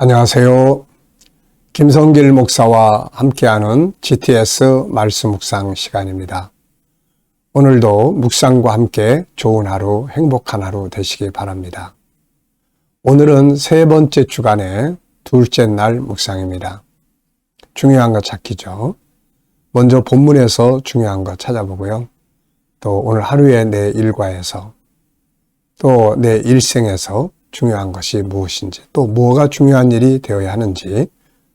안녕하세요. 김성길 목사와 함께하는 GTS 말씀 묵상 시간입니다. 오늘도 묵상과 함께 좋은 하루, 행복한 하루 되시기 바랍니다. 오늘은 세 번째 주간의 둘째 날 묵상입니다. 중요한 거 찾기죠. 먼저 본문에서 중요한 거 찾아보고요. 또 오늘 하루의 내 일과에서 또 내 일생에서 중요한 것이 무엇인지, 또 뭐가 중요한 일이 되어야 하는지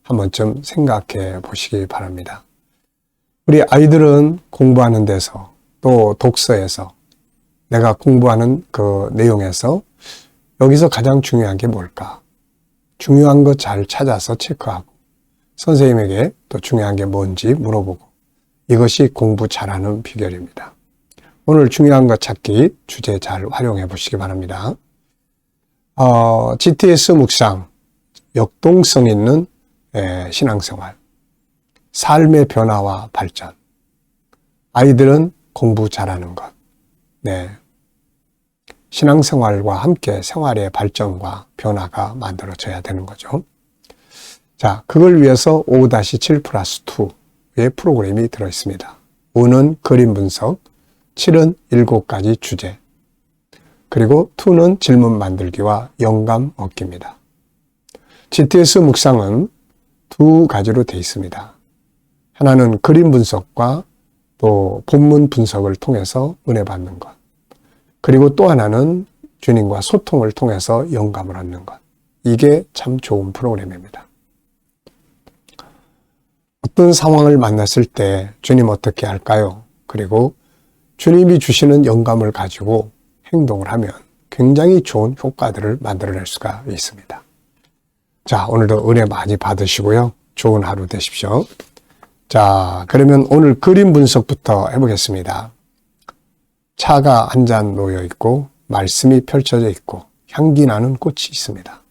한 번쯤 생각해 보시기 바랍니다. 우리 아이들은 공부하는 데서, 또 독서에서, 내가 공부하는 그 내용에서 여기서 가장 중요한 게 뭘까? 중요한 거 잘 찾아서 체크하고 선생님에게 또 중요한 게 뭔지 물어보고, 이것이 공부 잘하는 비결입니다. 오늘 중요한 거 찾기 주제 잘 활용해 보시기 바랍니다. GTS 묵상, 역동성 있는 신앙생활, 삶의 변화와 발전, 아이들은 공부 잘하는 것, 신앙생활과 함께 생활의 발전과 변화가 만들어져야 되는 거죠. 자, 그걸 위해서 5-7+2의 프로그램이 들어있습니다. 5는 그림 분석, 7은 7가지 주제, 그리고 2는 질문 만들기와 영감 얻기입니다. GTS 묵상은 두 가지로 되어 있습니다. 하나는 그림 분석과 또 본문 분석을 통해서 은혜 받는 것. 그리고 또 하나는 주님과 소통을 통해서 영감을 얻는 것. 이게 참 좋은 프로그램입니다. 어떤 상황을 만났을 때 주님 어떻게 할까요? 그리고 주님이 주시는 영감을 가지고 행동을 하면 굉장히 좋은 효과들을 만들어낼 수가 있습니다. 자, 오늘도 은혜 많이 받으시고요. 좋은 하루 되십시오. 자, 그러면 오늘 그림 분석부터 해보겠습니다. 차가 한 잔 놓여 있고 말씀이 펼쳐져 있고 향기 나는 꽃이 있습니다.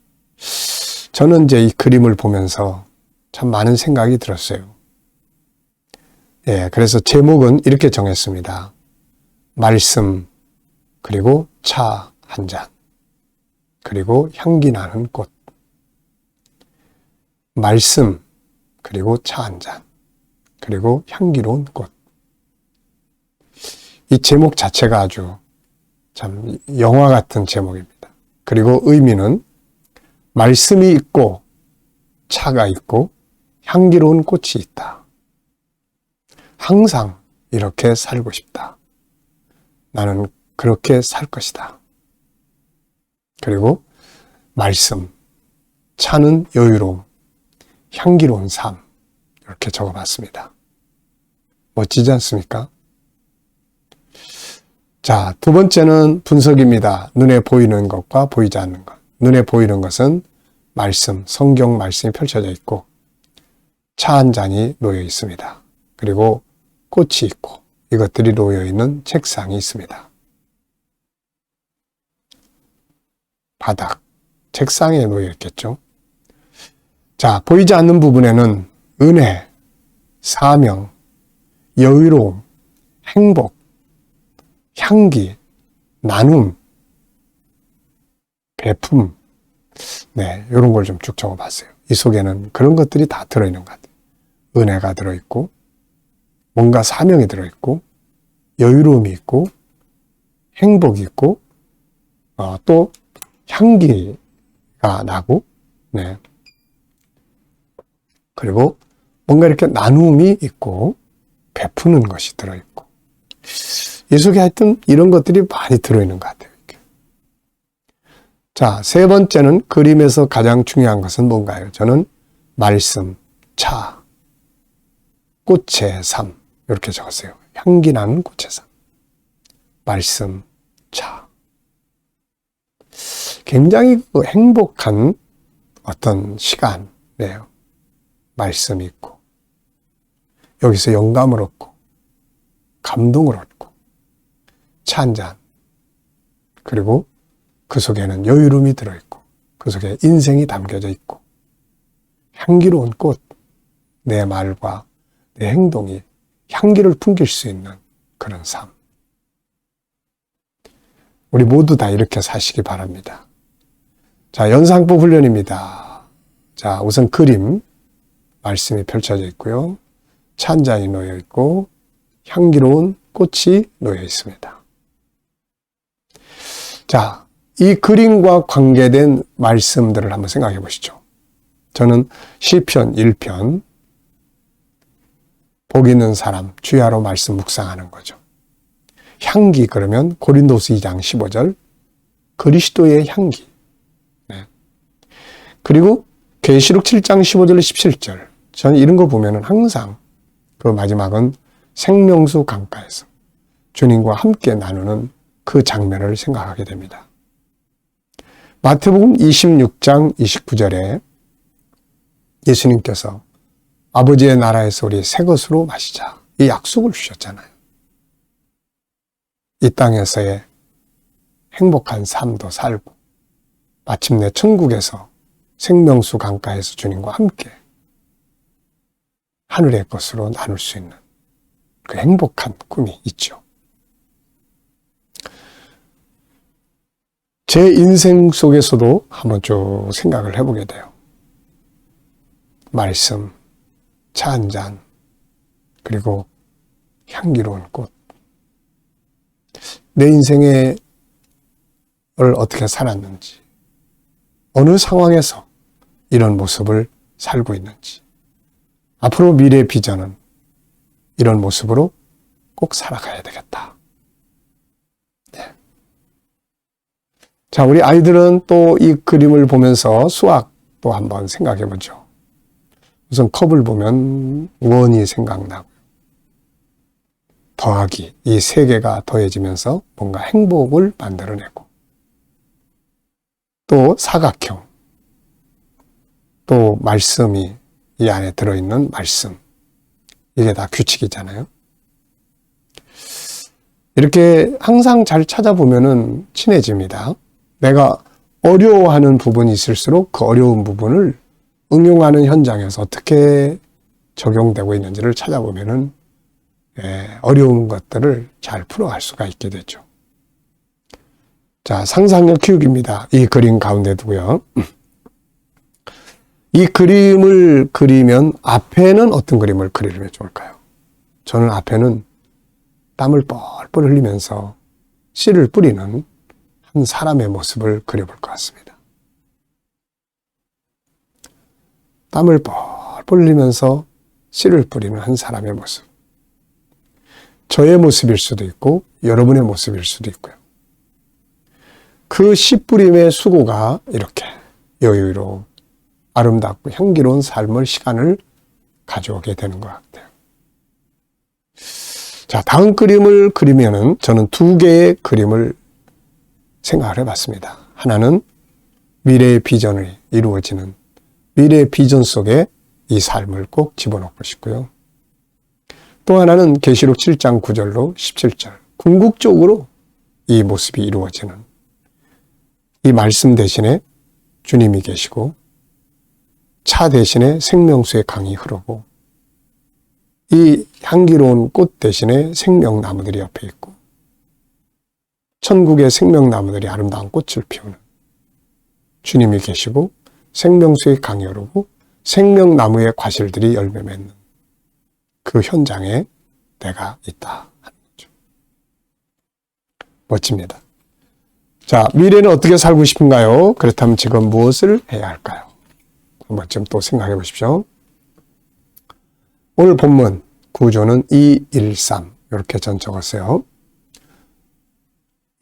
저는 이제 이 그림을 보면서 참 많은 생각이 들었어요. 그래서 제목은 이렇게 정했습니다. 말씀, 그리고 차 한 잔, 그리고 향기 나는 꽃. 말씀, 그리고 차 한 잔, 그리고 향기로운 꽃. 이 제목 자체가 아주 참 영화 같은 제목입니다. 그리고 의미는 말씀이 있고 차가 있고 향기로운 꽃이 있다. 항상 이렇게 살고 싶다. 나는 그렇게 살 것이다. 그리고 말씀, 차는 여유로움, 향기로운 삶, 이렇게 적어봤습니다. 멋지지 않습니까? 자, 두 번째는 분석입니다. 눈에 보이는 것과 보이지 않는 것. 눈에 보이는 것은 말씀, 성경 말씀이 펼쳐져 있고 차 한 잔이 놓여 있습니다. 그리고 꽃이 있고 이것들이 놓여 있는 책상이 있습니다. 바닥, 책상에 놓여 있겠죠. 자, 보이지 않는 부분에는 은혜, 사명, 여유로움, 행복, 향기, 나눔, 베품, 이런 걸 좀 쭉 적어봤어요. 이 속에는 그런 것들이 다 들어있는 것 같아요. 은혜가 들어있고, 뭔가 사명이 들어있고, 여유로움이 있고, 행복이 있고, 또 향기가 나고, 그리고 뭔가 이렇게 나눔이 있고, 베푸는 것이 들어있고, 이 속에 하여튼 이런 것들이 많이 들어있는 것 같아요. 이렇게. 자, 세 번째는 그림에서 가장 중요한 것은 뭔가요? 저는 말씀, 차, 꽃의 삶, 이렇게 적었어요. 향기 나는 꽃의 삶. 말씀, 차. 굉장히 행복한 어떤 시간이에요. 말씀이 있고, 여기서 영감을 얻고, 감동을 얻고, 차 한 잔, 그리고 그 속에는 여유로움이 들어있고, 그 속에 인생이 담겨져 있고, 향기로운 꽃, 내 말과 내 행동이 향기를 풍길 수 있는 그런 삶. 우리 모두 다 이렇게 사시기 바랍니다. 자, 연상법 훈련입니다. 자, 우선 그림, 말씀이 펼쳐져 있고요. 차 한 잔이 놓여 있고 향기로운 꽃이 놓여 있습니다. 자, 이 그림과 관계된 말씀들을 한번 생각해 보시죠. 저는 시편 1편, 복 있는 사람, 주야로 말씀 묵상하는 거죠. 향기 그러면 고린도서 2장 15절, 그리스도의 향기. 네. 그리고 계시록 7장 15절 17절. 저는 이런 거 보면은 항상 그 마지막은 생명수 강가에서 주님과 함께 나누는 그 장면을 생각하게 됩니다. 마태복음 26장 29절에 예수님께서 아버지의 나라에서 우리 새 것으로 마시자, 이 약속을 주셨잖아요. 이 땅에서의 행복한 삶도 살고 마침내 천국에서 생명수 강가에서 주님과 함께 하늘의 것으로 나눌 수 있는 그 행복한 꿈이 있죠. 제 인생 속에서도 한번 쭉 생각을 해보게 돼요. 말씀, 차 한 잔, 그리고 향기로운 꽃. 내 인생을 어떻게 살았는지, 어느 상황에서 이런 모습을 살고 있는지, 앞으로 미래의 비전은 이런 모습으로 꼭 살아가야 되겠다. 네. 자, 우리 아이들은 또 이 그림을 보면서 수학도 한번 생각해 보죠. 우선 컵을 보면 원이 생각나고, 더하기, 이 세 개가 더해지면서 뭔가 행복을 만들어내고, 또 사각형, 또 말씀이 이 안에 들어있는 말씀, 이게 다 규칙이잖아요. 이렇게 항상 잘 찾아보면은 친해집니다. 내가 어려워하는 부분이 있을수록 그 어려운 부분을 응용하는 현장에서 어떻게 적용되고 있는지를 찾아보면은 어려운 것들을 잘 풀어갈 수가 있게 되죠. 자, 상상력 키우기입니다. 이 그림 가운데 두고요. 이 그림을 그리면 앞에는 어떤 그림을 그리면 좋을까요? 저는 앞에는 땀을 뻘뻘 흘리면서 씨를 뿌리는 한 사람의 모습을 그려볼 것 같습니다. 땀을 뻘뻘 흘리면서 씨를 뿌리는 한 사람의 모습. 저의 모습일 수도 있고 여러분의 모습일 수도 있고요. 그 씨 뿌림의 수고가 이렇게 여유로운 아름답고 향기로운 삶을 시간을 가져오게 되는 것 같아요. 자, 다음 그림을 그리면은 저는 두 개의 그림을 생각을 해봤습니다. 하나는 미래의 비전이 이루어지는 미래의 비전 속에 이 삶을 꼭 집어넣고 싶고요. 또 하나는 계시록 7장 9절로 17절, 궁극적으로 이 모습이 이루어지는 이 말씀 대신에 주님이 계시고 차 대신에 생명수의 강이 흐르고 이 향기로운 꽃 대신에 생명나무들이 옆에 있고 천국의 생명나무들이 아름다운 꽃을 피우는 주님이 계시고 생명수의 강이 흐르고 생명나무의 과실들이 열매 맺는 그 현장에 내가 있다 하는 거죠. 멋집니다. 자, 미래는 어떻게 살고 싶은가요? 그렇다면 지금 무엇을 해야 할까요? 한번 좀 또 생각해 보십시오. 오늘 본문 구조는 213 이렇게 전 적었어요.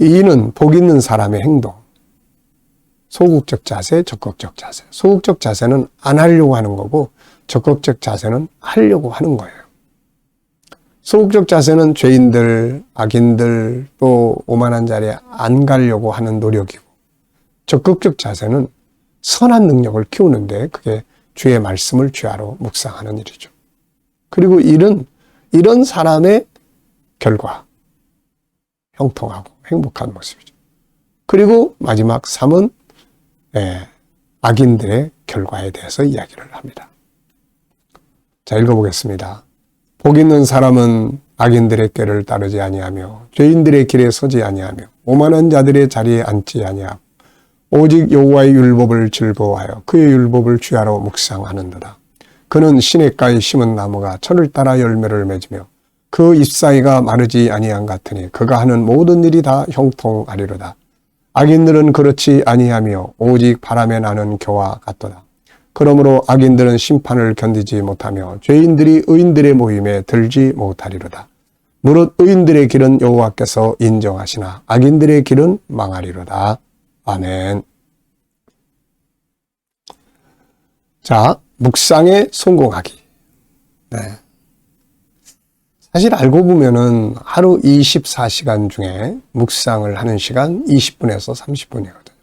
2는 복 있는 사람의 행동, 소극적 자세, 적극적 자세. 소극적 자세는 안 하려고 하는 거고 적극적 자세는 하려고 하는 거예요. 소극적 자세는 죄인들, 악인들, 또 오만한 자리에 안 가려고 하는 노력이고, 적극적 자세는 선한 능력을 키우는데 그게 주의 말씀을 주야로 묵상하는 일이죠. 그리고 일은 이런 사람의 결과, 형통하고 행복한 모습이죠. 그리고 마지막 3은 악인들의 결과에 대해서 이야기를 합니다. 자, 읽어보겠습니다. 복 있는 사람은 악인들의 꾀를 따르지 아니하며 죄인들의 길에 서지 아니하며 오만한 자들의 자리에 앉지 아니하고 오직 여호와의 율법을 즐거워하여 그의 율법을 주야로 묵상하는도다. 그는 시냇가에 심은 나무가 철을 따라 열매를 맺으며 그 잎사이가 마르지 아니한 같으니 그가 하는 모든 일이 다 형통하리로다. 악인들은 그렇지 아니하며 오직 바람에 나는 겨와 같도다. 그러므로 악인들은 심판을 견디지 못하며 죄인들이 의인들의 모임에 들지 못하리로다. 무릇 의인들의 길은 여호와께서 인정하시나 악인들의 길은 망하리로다. 아멘. 자, 묵상에 성공하기. 네. 사실 알고 보면은 하루 24시간 중에 묵상을 하는 시간 20분에서 30분이거든요.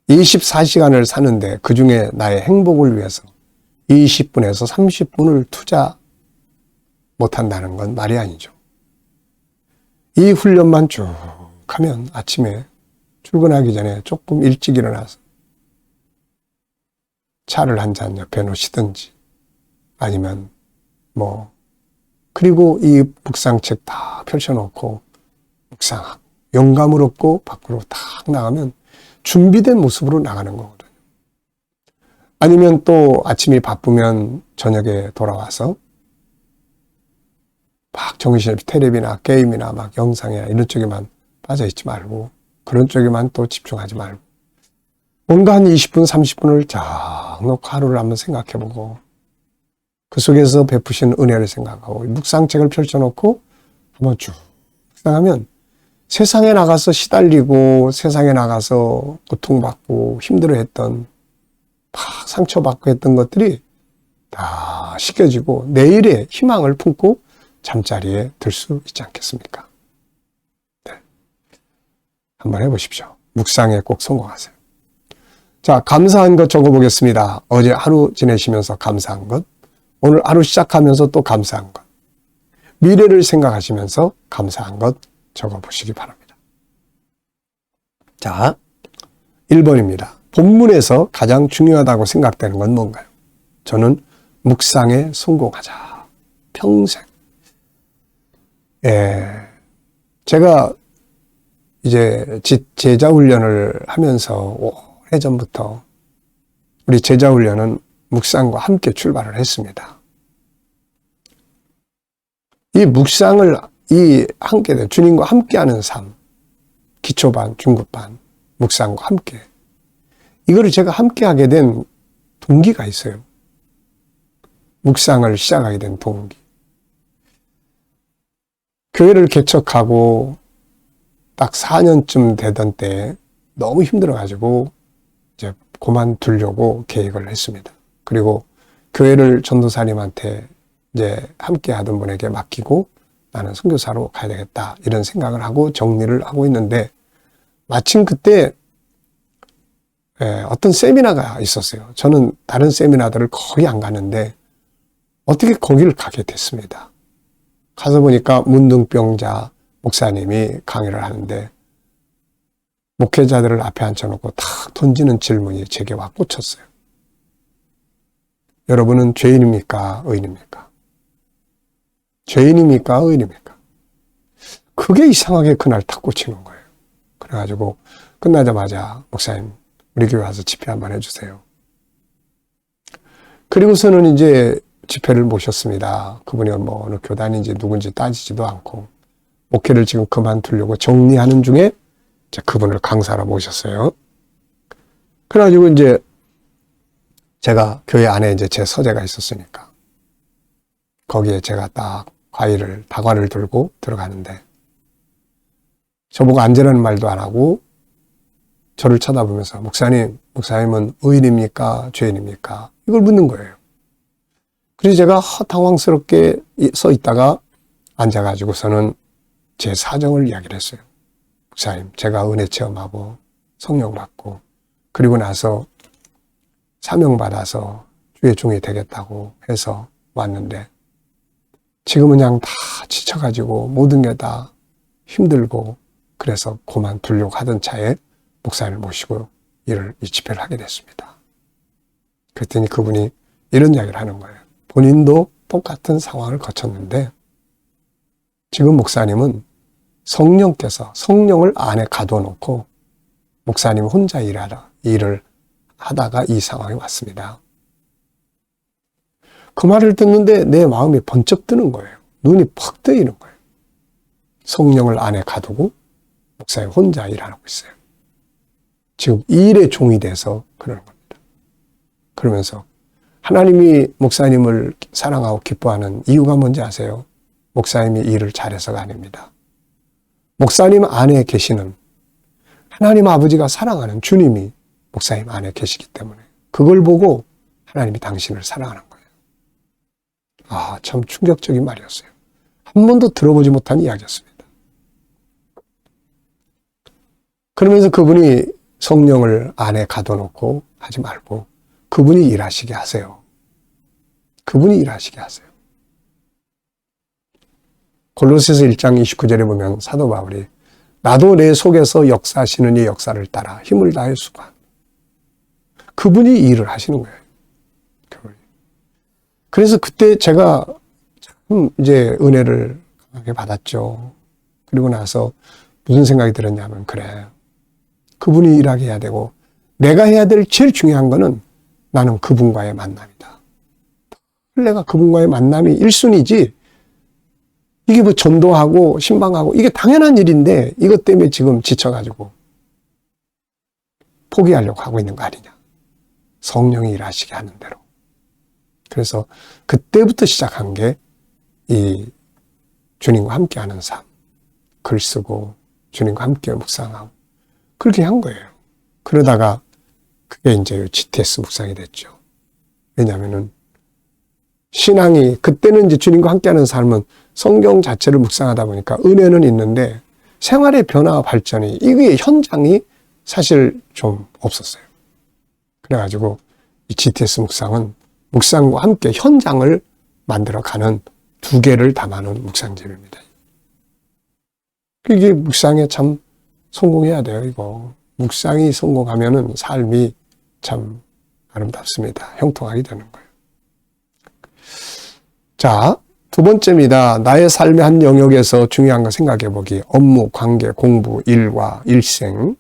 24시간을 사는데 그 중에 나의 행복을 위해서 20분에서 30분을 투자 못한다는 건 말이 아니죠. 이 훈련만 쭉 하면 아침에 출근하기 전에 조금 일찍 일어나서 차를 한 잔 옆에 놓으시든지 아니면 그리고 이 묵상책 다 펼쳐놓고 묵상하고 영감을 얻고 밖으로 딱 나가면 준비된 모습으로 나가는 거거든요. 아니면 또 아침이 바쁘면 저녁에 돌아와서 막 정신없이 텔레비나 게임이나 막 영상이나 이런 쪽에만 빠져있지 말고 그런 쪽에만 또 집중하지 말고 뭔가 한 20분, 30분을 쫙 놓고 하루를 한번 생각해보고 그 속에서 베푸신 은혜를 생각하고 묵상책을 펼쳐놓고 한번 쭉 묵상하면 세상에 나가서 시달리고 세상에 나가서 고통받고 힘들어했던 막 상처받고 했던 것들이 다 씻겨지고 내일의 희망을 품고 잠자리에 들 수 있지 않겠습니까? 네. 한번 해보십시오. 묵상에 꼭 성공하세요. 자, 감사한 것 적어보겠습니다. 어제 하루 지내시면서 감사한 것, 오늘 하루 시작하면서 또 감사한 것, 미래를 생각하시면서 감사한 것 적어보시기 바랍니다. 자, 1번입니다. 본문에서 가장 중요하다고 생각되는 건 뭔가요? 저는 묵상에 성공하자. 평생. 제가 이제 제자 훈련을 하면서 오래전부터 우리 제자 훈련은 묵상과 함께 출발을 했습니다. 이 묵상을 함께 주님과 함께하는 삶, 기초반, 중급반, 묵상과 함께 이거를 제가 함께하게 된 동기가 있어요. 묵상을 시작하게 된 동기. 교회를 개척하고 딱 4년쯤 되던 때 너무 힘들어가지고 이제 그만두려고 계획을 했습니다. 그리고 교회를 전도사님한테 이제 함께 하던 분에게 맡기고 나는 선교사로 가야 되겠다 이런 생각을 하고 정리를 하고 있는데 마침 그때 어떤 세미나가 있었어요. 저는 다른 세미나들을 거의 안 가는데 어떻게 거기를 가게 됐습니다. 가서 보니까 문둥병자 목사님이 강의를 하는데 목회자들을 앞에 앉혀놓고 탁 던지는 질문이 제게 와 꽂혔어요. 여러분은 죄인입니까? 의인입니까? 죄인입니까? 의인입니까? 그게 이상하게 그날 탁 꽂히는 거예요. 그래가지고 끝나자마자 목사님 우리 교회 와서 집회 한번 해주세요. 그리고서는 이제 집회를 모셨습니다. 그분이 어느 교단인지 누군지 따지지도 않고 목회를 지금 그만두려고 정리하는 중에 그분을 강사로 모셨어요. 그래가지고 이제 제가 교회 안에 이제 제 서재가 있었으니까 거기에 제가 딱 다과를 들고 들어가는데 저보고 앉으라는 말도 안 하고 저를 쳐다보면서 목사님은 의인입니까? 죄인입니까? 이걸 묻는 거예요. 그래서 제가 당황스럽게 서 있다가 앉아가지고서는 제 사정을 이야기를 했어요. 목사님, 제가 은혜 체험하고 성령 받고 그리고 나서 사명받아서 주의 종이 되겠다고 해서 왔는데 지금은 그냥 다 지쳐가지고 모든 게 다 힘들고 그래서 그만두려고 하던 차에 목사님을 모시고 이 집회를 하게 됐습니다. 그랬더니 그분이 이런 이야기를 하는 거예요. 본인도 똑같은 상황을 거쳤는데 지금 목사님은 성령께서 성령을 안에 가둬놓고 목사님 혼자 일을 하다가 이 상황이 왔습니다. 그 말을 듣는데 내 마음이 번쩍 뜨는 거예요. 눈이 퍽 뜨이는 거예요. 성령을 안에 가두고 목사님 혼자 일하고 있어요. 지금 이 일의 종이 돼서 그러는 겁니다. 그러면서 하나님이 목사님을 사랑하고 기뻐하는 이유가 뭔지 아세요? 목사님이 일을 잘해서가 아닙니다. 목사님 안에 계시는 하나님 아버지가 사랑하는 주님이 목사님 안에 계시기 때문에 그걸 보고 하나님이 당신을 사랑하는 거예요. 아, 참 충격적인 말이었어요. 한 번도 들어보지 못한 이야기였습니다. 그러면서 그분이 성령을 안에 가둬놓고 하지 말고 그분이 일하시게 하세요. 그분이 일하시게 하세요. 골로새서 1장 29절에 보면 사도 바울이 나도 내 속에서 역사하시는 이 역사를 따라 힘을 다해 수고한. 그분이 일을 하시는 거예요. 그분이. 그래서 그때 제가 참 이제 은혜를 강하게 받았죠. 그리고 나서 무슨 생각이 들었냐면 그래. 그분이 일하게 해야 되고 내가 해야 될 제일 중요한 거는 나는 그분과의 만남이다. 내가 그분과의 만남이 1순위지 이게 뭐 전도하고 신방하고 이게 당연한 일인데 이것 때문에 지금 지쳐가지고 포기하려고 하고 있는 거 아니냐. 성령이 일하시게 하는 대로. 그래서 그때부터 시작한 게 이 주님과 함께하는 삶. 글 쓰고 주님과 함께 묵상하고 그렇게 한 거예요. 그러다가 그게 이제 GTS 묵상이 됐죠. 왜냐하면은 신앙이 그때는 이제 주님과 함께하는 삶은 성경 자체를 묵상하다 보니까 은혜는 있는데 생활의 변화와 발전이 이게 현장이 사실 좀 없었어요. 그래가지고 이 GTS 묵상은 묵상과 함께 현장을 만들어가는 두 개를 담아놓은 묵상집입니다. 이게 묵상에 참 성공해야 돼요, 이거. 묵상이 성공하면은 삶이 참 아름답습니다. 형통하게 되는 거예요. 자, 두 번째입니다. 나의 삶의 한 영역에서 중요한 거 생각해 보기. 업무, 관계, 공부, 일과 일생.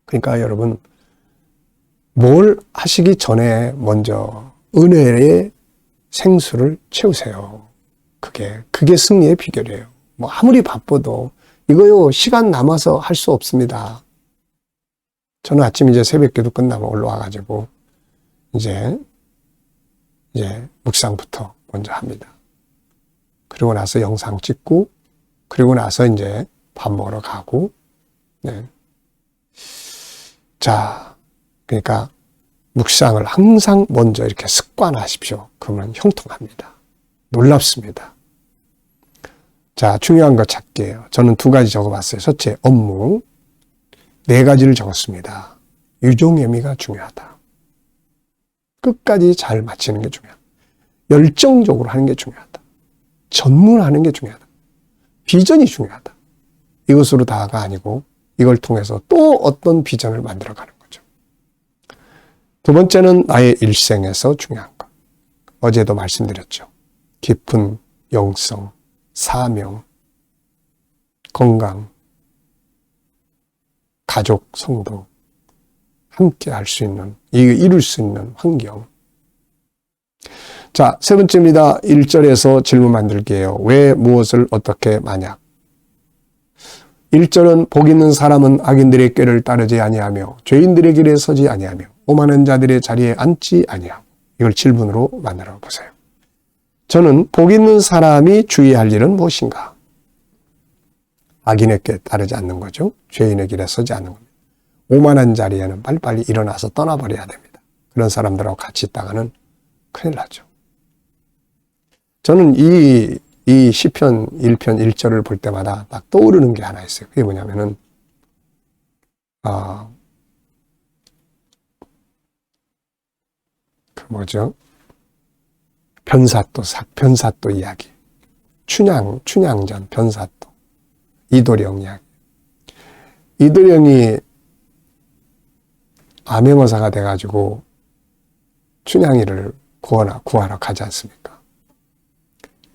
그러니까 여러분, 뭘 하시기 전에 먼저 은혜의 생수를 채우세요. 그게 승리의 비결이에요. 뭐 아무리 바빠도 이거요, 시간 남아서 할 수 없습니다. 저는 아침 이제 새벽기도 끝나면 올라와가지고, 이제 묵상부터 먼저 합니다. 그리고 나서 영상 찍고, 그리고 나서 이제 밥 먹으러 가고, 네. 자, 그러니까 묵상을 항상 먼저 이렇게 습관하십시오. 그러면 형통합니다. 놀랍습니다. 자, 중요한 거 찾기예요. 저는 두 가지 적어봤어요. 첫째, 업무. 4가지를 적었습니다. 유종의미가 중요하다. 끝까지 잘 마치는 게 중요하다. 열정적으로 하는 게 중요하다. 전문하는 게 중요하다. 비전이 중요하다. 이것으로 다가 아니고 이걸 통해서 또 어떤 비전을 만들어가는 거죠. 두 번째는 나의 일생에서 중요한 것. 어제도 말씀드렸죠. 깊은 영성, 사명, 건강, 가족, 성도, 함께 할 수 있는, 이룰 수 있는 환경. 자, 세 번째입니다. 1절에서 질문 만들기예요. 왜, 무엇을, 어떻게, 만약. 1절은 복 있는 사람은 악인들의 꾀를 따르지 아니하며 죄인들의 길에 서지 아니하며 오만한 자들의 자리에 앉지 아니하고. 이걸 질문으로 만들어 보세요. 저는 복 있는 사람이 주의할 일은 무엇인가? 악인의 꾀에 따르지 않는 거죠. 죄인의 길에 서지 않는 겁니다. 오만한 자리에는 빨리빨리 일어나서 떠나버려야 됩니다. 그런 사람들하고 같이 있다가는 큰일 나죠. 저는 이 시편 1편 1절을 볼 때마다 딱 떠오르는 게 하나 있어요. 그게 뭐냐면은 변사또 이야기. 춘향전 변사또. 이도령 이야기. 이도령이 암행어사가 돼가지고 춘향이를 구하러 가지 않습니까?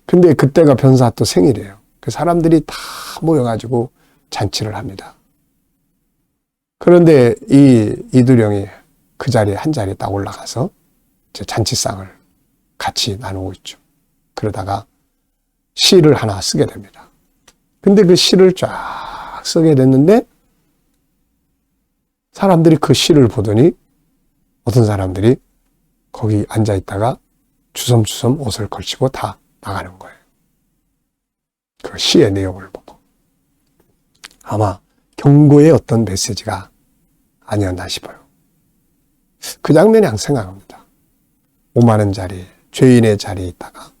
근데 그때가 변사또 생일이에요. 그 사람들이 다 모여가지고 잔치를 합니다. 그런데 이 이두령이 그 자리에 한 자리에 딱 올라가서 이제 잔치상을 같이 나누고 있죠. 그러다가 시를 하나 쓰게 됩니다. 근데 그 시를 쫙 쓰게 됐는데 사람들이 그 시를 보더니 어떤 사람들이 거기 앉아 있다가 주섬주섬 옷을 걸치고 다 나가는 거예요. 그 시의 내용을 보고. 아마 경고의 어떤 메시지가 아니었나 싶어요. 그 장면이 항상 생각합니다. 오만한 자리, 죄인의 자리에 있다가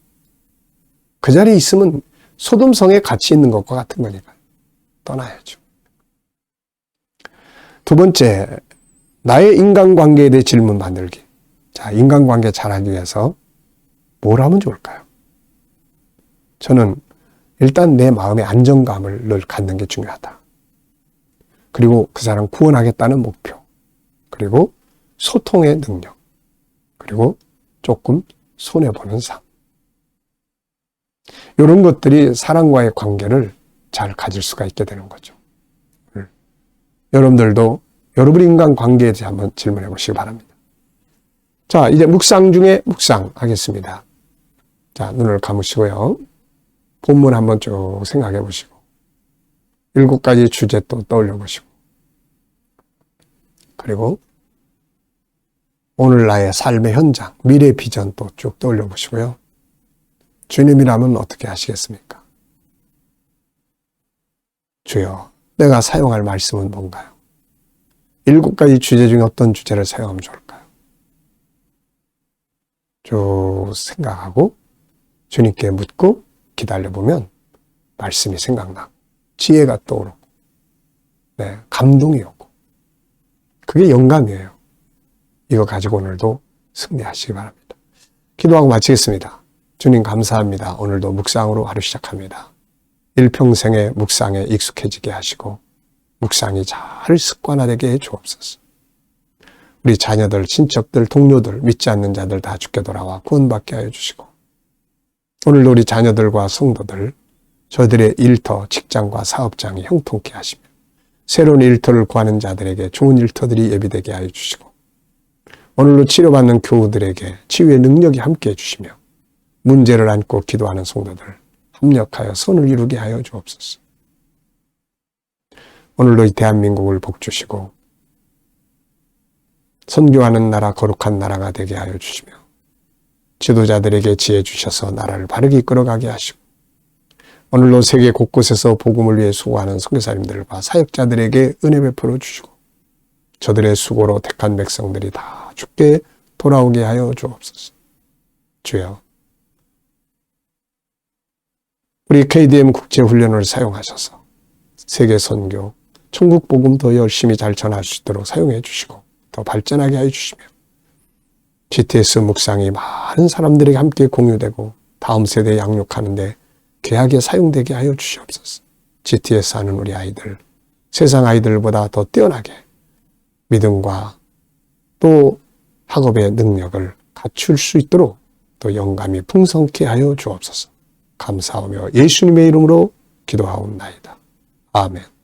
그 자리에 있으면 소돔성에 같이 있는 것과 같은 거니까 떠나야죠. 두 번째, 나의 인간관계에 대해 질문 만들기. 자, 인간관계 잘하기 위해서 뭘 하면 좋을까요? 저는 일단 내 마음의 안정감을 늘 갖는 게 중요하다. 그리고 그 사람 구원하겠다는 목표. 그리고 소통의 능력. 그리고 조금 손해보는 삶. 이런 것들이 사람과의 관계를 잘 가질 수가 있게 되는 거죠. 여러분들도 여러분의 인간관계에 대해 한번 질문해 보시기 바랍니다. 자, 이제 묵상 중에 묵상 하겠습니다. 자, 눈을 감으시고요. 본문 한번 쭉 생각해 보시고 7가지 주제 또 떠올려 보시고 그리고 오늘 나의 삶의 현장, 미래 비전 또 쭉 떠올려 보시고요. 주님이라면 어떻게 하시겠습니까? 주여, 내가 사용할 말씀은 뭔가요? 7가지 주제 중에 어떤 주제를 사용하면 좋을까요? 쭉 생각하고 주님께 묻고 기다려보면 말씀이 생각나고 지혜가 떠오르고 감동이 오고 그게 영감이에요. 이거 가지고 오늘도 승리하시기 바랍니다. 기도하고 마치겠습니다. 주님 감사합니다. 오늘도 묵상으로 하루 시작합니다. 일평생의 묵상에 익숙해지게 하시고 묵상이 잘 습관화되게 해 주옵소서. 우리 자녀들, 친척들, 동료들, 믿지 않는 자들 다 주께 돌아와 구원받게 하여 주시고 오늘도 우리 자녀들과 성도들, 저들의 일터, 직장과 사업장이 형통케 하시며 새로운 일터를 구하는 자들에게 좋은 일터들이 예비되게 하여 주시고 오늘로 치료받는 교우들에게 치유의 능력이 함께 해주시며 문제를 안고 기도하는 성도들 합력하여 선을 이루게 하여 주옵소서. 오늘도 이 대한민국을 복주시고 선교하는 나라, 거룩한 나라가 되게 하여 주시며 지도자들에게 지혜 주셔서 나라를 바르게 이끌어가게 하시고 오늘로 세계 곳곳에서 복음을 위해 수고하는 선교사님들과 사역자들에게 은혜 베풀어 주시고 저들의 수고로 택한 백성들이 다 주께 돌아오게 하여 주옵소서. 주여, 우리 KDM 국제훈련을 사용하셔서 세계 선교, 천국 복음 더 열심히 잘 전할 수 있도록 사용해 주시고 더 발전하게 하여 주시며 GTS 묵상이 많은 사람들에게 함께 공유되고 다음 세대에 양육하는 데 귀하게 사용되게 하여 주시옵소서. GTS 하는 우리 아이들, 세상 아이들보다 더 뛰어나게 믿음과 또 학업의 능력을 갖출 수 있도록 또 영감이 풍성케 하여 주옵소서. 감사하며 예수님의 이름으로 기도하옵나이다. 아멘.